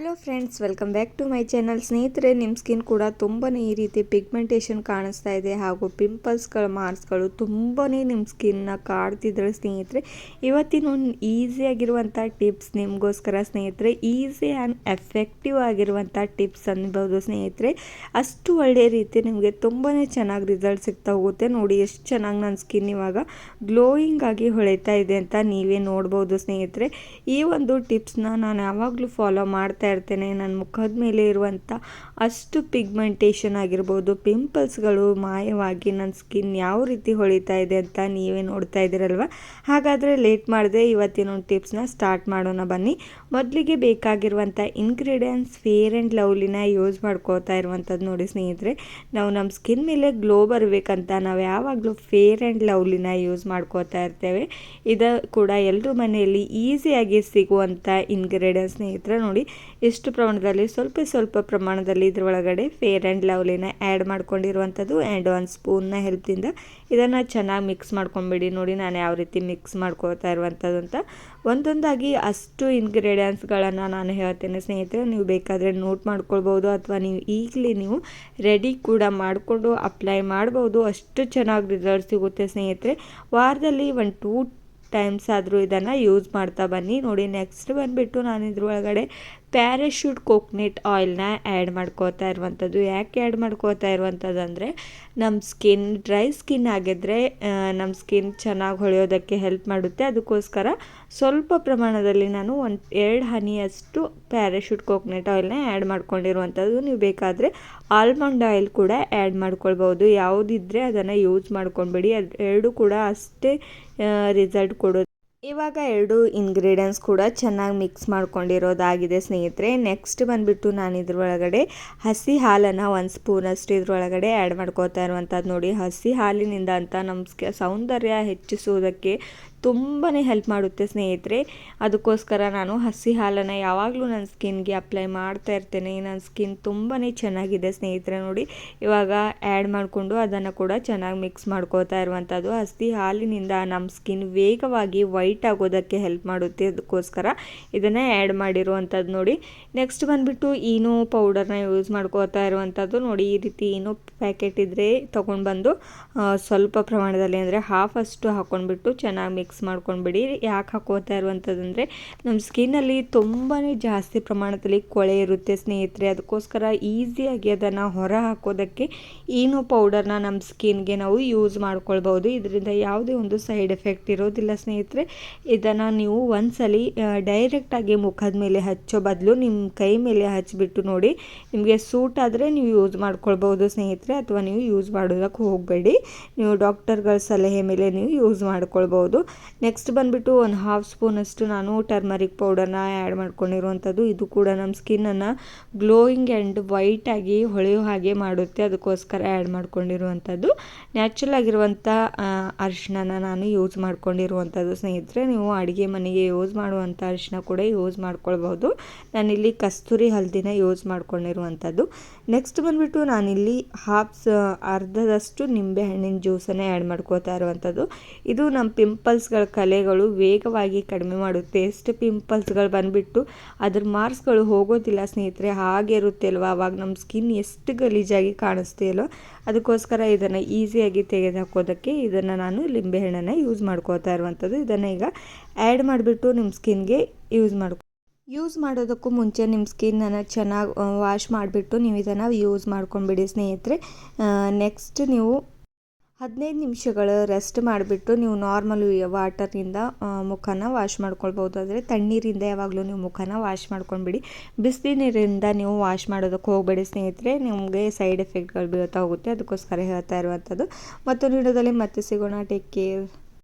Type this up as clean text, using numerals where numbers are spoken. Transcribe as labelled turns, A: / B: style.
A: Hello friends, welcome back to my channel. ಸ್ನೇಹಿತರೆ, ನಿಮ್ಮ skin ಕೂಡ ತುಂಬಾ ಈ ರೀತಿ ಪಿಗ್ಮೆಂಟೇಷನ್ ಕಾಣಿಸ್ತಾ ಇದೆ ಹಾಗೂ ಪಿಂಪಲ್ಸ್ಗಳು ಮಾರ್ಕ್ಸ್ಗಳು ತುಂಬಾ ನಿಮ್ಮ ಸ್ಕಿನ್ನ ಕಾಡ್ತಿದ್ರೆ ಸ್ನೇಹಿತರೆ, ಇವತ್ತಿನ ಈಸಿಯಾಗಿರುವಂಥ ಟಿಪ್ಸ್ ನಿಮಗೋಸ್ಕರ ಸ್ನೇಹಿತರೆ. ಈಸಿ ಆ್ಯಂಡ್ ಎಫೆಕ್ಟಿವ್ ಆಗಿರುವಂಥ ಟಿಪ್ಸ್ ಅನ್ಬೋದು ಸ್ನೇಹಿತರೆ. ಅಷ್ಟು ಒಳ್ಳೆಯ ರೀತಿ ನಿಮಗೆ ತುಂಬಾ ಚೆನ್ನಾಗಿ ರಿಸಲ್ಟ್ ಸಿಗ್ತಾ ಹೋಗುತ್ತೆ. ನೋಡಿ ಎಷ್ಟು ಚೆನ್ನಾಗಿ ನನ್ನ ಸ್ಕಿನ್ ಇವಾಗ ಗ್ಲೋಯಿಂಗ್ ಆಗಿ ಹೊಳಿತಾ ಇದೆ ಅಂತ ನೀವೇ ನೋಡ್ಬೋದು ಸ್ನೇಹಿತರೆ. ಈ ಒಂದು ಟಿಪ್ಸ್ನ ನಾನು ಯಾವಾಗಲೂ ಫಾಲೋ ಮಾಡ್ತಾ ಇರ್ತೇನೆ. ನನ್ನ ಮುಖದ ಮೇಲೆ ಇರುವಂಥ ಅಷ್ಟು ಪಿಗ್ಮೆಂಟೇಷನ್ ಆಗಿರ್ಬೋದು, ಪಿಂಪಲ್ಸ್ಗಳು ಮಾಯವಾಗಿ ನನ್ನ ಸ್ಕಿನ್ ಯಾವ ರೀತಿ ಹೊಳಿತಾ ಇದೆ ಅಂತ ನೀವೇ ನೋಡ್ತಾ ಇದ್ದೀರಲ್ವ. ಹಾಗಾದರೆ ಲೇಟ್ ಮಾಡದೆ ಇವತ್ತಿನ ಟಿಪ್ಸ್ನ ಸ್ಟಾರ್ಟ್ ಮಾಡೋಣ ಬನ್ನಿ. ಮೊದಲಿಗೆ ಬೇಕಾಗಿರುವಂಥ ಇಂಗ್ರೀಡಿಯೆಂಟ್ಸ್ ಫೇರ್ ಆ್ಯಂಡ್ ಲವ್ಲಿನ ಯೂಸ್ ಮಾಡ್ಕೋತಾ ಇರುವಂಥದ್ದು ನೋಡಿ ಸ್ನೇಹಿತರೆ. ನಾವು ನಮ್ಮ ಸ್ಕಿನ್ ಮೇಲೆ ಗ್ಲೋ ಬರಬೇಕಂತ ನಾವು ಯಾವಾಗಲೂ ಫೇರ್ ಆ್ಯಂಡ್ ಲವ್ಲಿನ ಯೂಸ್ ಮಾಡ್ಕೋತಾ ಇರ್ತೇವೆ. ಇದು ಕೂಡ ಎಲ್ಲರ ಮನೆಯಲ್ಲಿ ಈಸಿಯಾಗಿ ಸಿಗುವಂಥ ಇಂಗ್ರೀಡಿಯೆಂಟ್ಸ್ ಸ್ನೇಹಿತರೆ. ನೋಡಿ ಎಷ್ಟು ಪ್ರಮಾಣದಲ್ಲಿ ಸ್ವಲ್ಪ ಪ್ರಮಾಣದಲ್ಲಿ ಇದ್ರೊಳಗಡೆ ಫೇರ್ ಆ್ಯಂಡ್ ಲವ್ಲಿನ ಆ್ಯಡ್ ಮಾಡ್ಕೊಂಡಿರುವಂಥದ್ದು. ಆ್ಯಂಡ್ ಒಂದು ಸ್ಪೂನ್ನ ಹೆಲ್ಪಿಂದ ಇದನ್ನು ಚೆನ್ನಾಗಿ ಮಿಕ್ಸ್ ಮಾಡ್ಕೊಂಬಿಡಿ. ನೋಡಿ ನಾನು ಯಾವ ರೀತಿ ಮಿಕ್ಸ್ ಮಾಡ್ಕೋತಾ ಇರುವಂಥದ್ದು ಅಂತ. ಒಂದೊಂದಾಗಿ ಅಷ್ಟು ಇಂಗ್ರೀಡಿಯೆಂಟ್ಸ್ಗಳನ್ನು ನಾನು ಹೇಳ್ತೇನೆ ಸ್ನೇಹಿತರೆ. ನೀವು ಬೇಕಾದರೆ ನೋಟ್ ಮಾಡ್ಕೊಳ್ಬೋದು ಅಥವಾ ಈಗಲೇ ನೀವು ರೆಡಿ ಕೂಡ ಮಾಡಿಕೊಂಡು ಅಪ್ಲೈ ಮಾಡ್ಬೋದು. ಅಷ್ಟು ಚೆನ್ನಾಗಿ ರಿಸಲ್ಟ್ ಸಿಗುತ್ತೆ ಸ್ನೇಹಿತರೆ. ವಾರದಲ್ಲಿ 1-2 ಟೈಮ್ಸ್ ಆದರೂ ಇದನ್ನು ಯೂಸ್ ಮಾಡ್ತಾ ಬನ್ನಿ. ನೋಡಿ ನೆಕ್ಸ್ಟ್ ಬಂದುಬಿಟ್ಟು ನಾನು ಇದ್ರೊಳಗಡೆ ಪ್ಯಾರಾಶೂಟ್ ಕೋಕೋನಟ್ ಆಯಿಲ್ನ ಆ್ಯಡ್ ಮಾಡ್ಕೋತಾ ಇರುವಂಥದ್ದು. ಯಾಕೆ ಆ್ಯಡ್ ಮಾಡ್ಕೋತಾ ಇರುವಂಥದ್ದು ಅಂದರೆ, ನಮ್ಮ ಸ್ಕಿನ್ ಡ್ರೈ ಸ್ಕಿನ್ ಆಗಿದ್ದರೆ ನಮ್ಮ ಸ್ಕಿನ್ ಚೆನ್ನಾಗಿ ಹೊಳೆಯೋದಕ್ಕೆ ಹೆಲ್ಪ್ ಮಾಡುತ್ತೆ. ಅದಕ್ಕೋಸ್ಕರ ಸ್ವಲ್ಪ ಪ್ರಮಾಣದಲ್ಲಿ ನಾನು 1-2 ಹನಿಯಷ್ಟು ಪ್ಯಾರಾಶೂಟ್ ಕೋಕೋನಟ್ ಆಯಿಲ್ನ ಆ್ಯಡ್ ಮಾಡ್ಕೊಂಡಿರುವಂಥದ್ದು. ನೀವು ಬೇಕಾದರೆ ಆಲ್ಮಂಡ್ ಆಯಿಲ್ ಕೂಡ ಆ್ಯಡ್ ಮಾಡ್ಕೊಳ್ಬೋದು. ಯಾವುದಿದ್ದರೆ ಅದನ್ನು ಯೂಸ್ ಮಾಡ್ಕೊಂಡ್ಬಿಡಿ. ಅದು ಎರಡೂ ಕೂಡ ಅಷ್ಟೇ ರಿಸಲ್ಟ್ ಕೊಡೋದು. ಇವಾಗ 2 ಇಂಗ್ರೀಡಿಯೆಂಟ್ಸ್ ಕೂಡ ಚೆನ್ನಾಗಿ ಮಿಕ್ಸ್ ಮಾಡ್ಕೊಂಡಿರೋದಾಗಿದೆ ಸ್ನೇಹಿತರೆ. ನೆಕ್ಸ್ಟ್ ಬಂದುಬಿಟ್ಟು ನಾನು ಇದ್ರೊಳಗಡೆ ಹಸಿ ಹಾಲನ್ನು 1 ಸ್ಪೂನಷ್ಟು ಇದ್ರೊಳಗಡೆ ಆ್ಯಡ್ ಮಾಡ್ಕೋತಾ ಇರುವಂಥದ್ದು. ನೋಡಿ ಹಸಿ ಹಾಲಿನಿಂದ ಅಂತ ನಮ್ಮ ಸೌಂದರ್ಯ ಹೆಚ್ಚಿಸುವುದಕ್ಕೆ ತುಂಬಾ ಹೆಲ್ಪ್ ಮಾಡುತ್ತೆ ಸ್ನೇಹಿತರೆ. ಅದಕ್ಕೋಸ್ಕರ ನಾನು ಹಸಿ ಹಾಲನ್ನು ಯಾವಾಗಲೂ ನನ್ನ ಸ್ಕಿನ್ಗೆ ಅಪ್ಲೈ ಮಾಡ್ತಾ ಇರ್ತೇನೆ. ನನ್ನ ಸ್ಕಿನ್ ತುಂಬಾ ಚೆನ್ನಾಗಿದೆ ಸ್ನೇಹಿತರೆ. ನೋಡಿ ಇವಾಗ ಆ್ಯಡ್ ಮಾಡಿಕೊಂಡು ಅದನ್ನು ಕೂಡ ಚೆನ್ನಾಗಿ ಮಿಕ್ಸ್ ಮಾಡ್ಕೋತಾ ಇರುವಂಥದ್ದು. ಹಸಿ ಹಾಲಿನಿಂದ ನಮ್ಮ ಸ್ಕಿನ್ ವೇಗವಾಗಿ ವೈಟ್ ಆಗೋದಕ್ಕೆ ಹೆಲ್ಪ್ ಮಾಡುತ್ತೆ. ಅದಕ್ಕೋಸ್ಕರ ಇದನ್ನು ಆ್ಯಡ್ ಮಾಡಿರುವಂಥದ್ದು. ನೋಡಿ ನೆಕ್ಸ್ಟ್ ಬಂದುಬಿಟ್ಟು ಈನೋ ಪೌಡರ್ನ ಯೂಸ್ ಮಾಡ್ಕೋತಾ ಇರುವಂಥದ್ದು. ನೋಡಿ ಈ ರೀತಿ ಈನೋ ಪ್ಯಾಕೆಟ್ ಇದ್ದರೆ ತೊಗೊಂಡು ಬಂದು ಸ್ವಲ್ಪ ಪ್ರಮಾಣದಲ್ಲಿ ಅಂದರೆ ಹಾಫ್ ಅಷ್ಟು ಹಾಕ್ಕೊಂಡ್ಬಿಟ್ಟು ಚೆನ್ನಾಗಿ ಮಿಕ್ಸ್ ಮಾಡ್ಕೊಂಡ್ಬಿಡಿ. ಯಾಕೆ ಹಾಕೋತಾ ಇರುವಂಥದ್ದು ಅಂದರೆ, ನಮ್ಮ ಸ್ಕಿನ್ನಲ್ಲಿ ತುಂಬಾ ಜಾಸ್ತಿ ಪ್ರಮಾಣದಲ್ಲಿ ಕೊಳೆ ಇರುತ್ತೆ ಸ್ನೇಹಿತರೆ. ಅದಕ್ಕೋಸ್ಕರ ಈಸಿಯಾಗಿ ಅದನ್ನು ಹೊರ ಹಾಕೋದಕ್ಕೆ ಈನೋ ಪೌಡರ್ನ ನಮ್ಮ ಸ್ಕಿನ್ಗೆ ನಾವು ಯೂಸ್ ಮಾಡ್ಕೊಳ್ಬೋದು. ಇದರಿಂದ ಯಾವುದೇ ಒಂದು ಸೈಡ್ ಎಫೆಕ್ಟ್ ಇರೋದಿಲ್ಲ ಸ್ನೇಹಿತರೆ. ಇದನ್ನು ನೀವು ಒಂದ್ಸಲಿ ಡೈರೆಕ್ಟಾಗಿ ಮುಖದ ಮೇಲೆ ಹಚ್ಚೋ ಬದಲು ನಿಮ್ಮ ಕೈ ಮೇಲೆ ಹಚ್ಚಿಬಿಟ್ಟು ನೋಡಿ, ನಿಮಗೆ ಸೂಟ್ ಆದರೆ ನೀವು ಯೂಸ್ ಮಾಡ್ಕೊಳ್ಬೋದು ಸ್ನೇಹಿತರೆ. ಅಥವಾ ನೀವು ಯೂಸ್ ಮಾಡೋದಕ್ಕೆ ಹೋಗಬೇಡಿ, ನೀವು ಡಾಕ್ಟರ್ಗಳ ಸಲಹೆ ಮೇಲೆ ನೀವು ಯೂಸ್ ಮಾಡ್ಕೊಳ್ಬೋದು. ನೆಕ್ಸ್ಟ್ ಬಂದುಬಿಟ್ಟು 1/2 ಸ್ಪೂನಷ್ಟು ನಾನು ಟರ್ಮರಿಕ್ ಪೌಡರ್ನ ಆ್ಯಡ್ ಮಾಡ್ಕೊಂಡಿರುವಂಥದ್ದು. ಇದು ಕೂಡ ನಮ್ಮ ಸ್ಕಿನ್ನನ್ನು ಗ್ಲೋಯಿಂಗ್ ಆ್ಯಂಡ್ ವೈಟಾಗಿ ಹೊಳೆಯೋ ಹಾಗೆ ಮಾಡುತ್ತೆ. ಅದಕ್ಕೋಸ್ಕರ ಆ್ಯಡ್ ಮಾಡ್ಕೊಂಡಿರುವಂಥದ್ದು. ನ್ಯಾಚುರಲ್ ಆಗಿರುವಂಥ ಅರಿಶಿನ ನಾನು ಯೂಸ್ ಮಾಡ್ಕೊಂಡಿರುವಂಥದ್ದು ಸ್ನೇಹಿತರೆ. ನೀವು ಅಡುಗೆ ಮನೆಗೆ ಯೂಸ್ ಮಾಡುವಂಥ ಅರಿಶಿನ ಕೂಡ ಯೂಸ್ ಮಾಡ್ಕೊಳ್ಬೋದು. ನಾನಿಲ್ಲಿ ಕಸ್ತೂರಿ ಹಲ್ದಿನ ಯೂಸ್ ಮಾಡ್ಕೊಂಡಿರುವಂಥದ್ದು. ನೆಕ್ಸ್ಟ್ ಬಂದುಬಿಟ್ಟು ನಾನಿಲ್ಲಿ ಅರ್ಧದಷ್ಟು ನಿಂಬೆ ಹಣ್ಣಿನ ಜ್ಯೂಸನ್ನೇ ಆ್ಯಡ್ ಮಾಡ್ಕೋತಾ ಇರುವಂಥದ್ದು. ಇದು ನಮ್ಮ ಪಿಂಪಲ್ಸ್ಗಳ ಕಲೆಗಳು ವೇಗವಾಗಿ ಕಡಿಮೆ ಮಾಡುತ್ತೆ. ಎಷ್ಟು ಪಿಂಪಲ್ಸ್ಗಳು ಬಂದುಬಿಟ್ಟು ಅದ್ರ ಮಾರ್ಕ್ಸ್ಗಳು ಹೋಗೋದಿಲ್ಲ ಸ್ನೇಹಿತರೆ, ಹಾಗೆ ಇರುತ್ತೆ ಅಲ್ವ. ಆವಾಗ ನಮ್ಮ ಸ್ಕಿನ್ ಎಷ್ಟು ಗಲೀಜಾಗಿ ಕಾಣಿಸ್ತೆ ಅಲ್ವ. ಅದಕ್ಕೋಸ್ಕರ ಇದನ್ನು ಈಸಿಯಾಗಿ ತೆಗೆದುಹಾಕೋದಕ್ಕೆ ಇದನ್ನು ನಾನು ಲಿಂಬೆಹಣ್ಣನ್ನು ಯೂಸ್ ಮಾಡ್ಕೋತಾ ಇರುವಂಥದ್ದು. ಇದನ್ನು ಈಗ ಆ್ಯಡ್ ಮಾಡಿಬಿಟ್ಟು ನಿಮ್ಮ ಸ್ಕಿನ್ಗೆ ಯೂಸ್ ಮಾಡೋದಕ್ಕೂ ಮುಂಚೆ ನಿಮ್ಮ ಸ್ಕಿನ್ನನ್ನು ಚೆನ್ನಾಗಿ ವಾಶ್ ಮಾಡಿಬಿಟ್ಟು ನೀವು ಇದನ್ನು ಯೂಸ್ ಮಾಡ್ಕೊಂಡ್ಬಿಡಿ ಸ್ನೇಹಿತರೆ. ನೆಕ್ಸ್ಟ್ ನೀವು 15 ನಿಮಿಷಗಳು ರೆಸ್ಟ್ ಮಾಡಿಬಿಟ್ಟು ನೀವು ನಾರ್ಮಲ್ ವಾಟರ್ನಿಂದ ಮುಖನ ವಾಶ್ ಮಾಡ್ಕೊಳ್ಬೋದು. ಆದರೆ ತಣ್ಣೀರಿಂದ ಯಾವಾಗಲೂ ನೀವು ಮುಖನ ವಾಶ್ ಮಾಡ್ಕೊಂಡ್ಬಿಡಿ. ಬಿಸಿ ನೀರಿಂದ ನೀವು ವಾಶ್ ಮಾಡೋದಕ್ಕೆ ಹೋಗಬೇಡಿ ಸ್ನೇಹಿತರೆ, ನಿಮಗೆ ಸೈಡ್ ಎಫೆಕ್ಟ್ಗಳು ಬೀಳ್ತಾ ಹೋಗುತ್ತೆ. ಅದಕ್ಕೋಸ್ಕರ ಹೇಳ್ತಾ ಇರುವಂಥದ್ದು. ಮತ್ತೊಂದು ವಿಡಿಯೋದಲ್ಲಿ ಮತ್ತೆ ಸಿಗೋಣ. Take care.